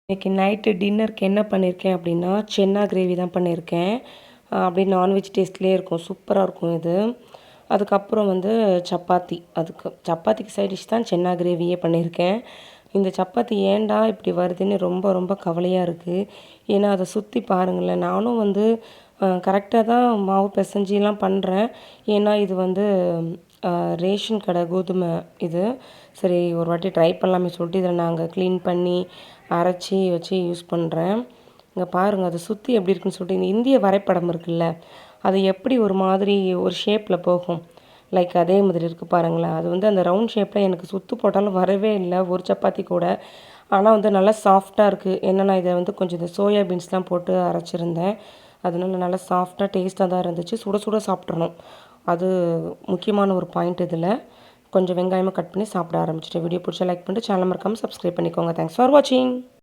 இன்னைக்கு நைட்டு டின்னருக்கு என்ன பண்ணியிருக்கேன் அப்படின்னா, சென்னா கிரேவி தான் பண்ணியிருக்கேன். அப்படியே நான்வெஜ் டேஸ்ட்லேயே இருக்கும். சூப்பராக இருக்கும் இது. அதுக்கப்புறம் வந்து சப்பாத்தி. சப்பாத்திக்கு சைட் டிஷ் தான் சென்னா கிரேவியே பண்ணியிருக்கேன். இந்த சப்பாத்தி ஏன்டா இப்படி வருதுன்னு ரொம்ப ரொம்ப கவலையாக இருக்குது. ஏன்னா அதை சுற்றி பாருங்களேன். நானும் வந்து கரெக்டாக தான் மாவு பிசைஞ்சிலாம் பண்ணுறேன். ஏன்னா இது வந்து ரேஷன் கடை கோதுமை இது. சரி ஒரு வாட்டி ட்ரை பண்ணலாமே சொல்லிட்டு இதில் நாங்கள் க்ளீன் பண்ணி அரைச்சி வச்சு யூஸ் பண்ணுறேன். இங்கே பாருங்கள் அது சுற்றி எப்படி இருக்குன்னு சொல்லிட்டு இந்த இந்திய வரைபடம் இருக்குல்ல, அது எப்படி ஒரு மாதிரி ஒரு ஷேப்பில் போகும். லைக் அதே மாதிரி இருக்குது பாருங்களேன். அது வந்து அந்த ரவுண்ட் ஷேப்பில் எனக்கு சுற்று போட்டாலும் வரவே இல்லை ஒரு சப்பாத்தி கூட. ஆனால் வந்து நல்லா சாஃப்டாக இருக்குது. ஏன்னா நான் இதை வந்து கொஞ்சம் இந்த சோயா பீன்ஸ்லாம் போட்டு அரைச்சிருந்தேன். அதனால நல்லா சாஃப்டாக டேஸ்ட்டாக தான் இருந்துச்சு. சுட சுட சாப்பிட்றணும். அது முக்கியமான ஒரு பாயிண்ட் இதில். கொஞ்சம் வெங்காயமாக கட் பண்ணி சாப்பிட ஆரம்பிச்சிட்டேன். வீடியோ பிடிச்சா லைக் பண்ணிட்டு சேனல் மறக்காமல் சப்ஸ்கிரைப் பண்ணிக்கோங்க. தேங்க்ஸ் ஃபார் வாட்சிங்.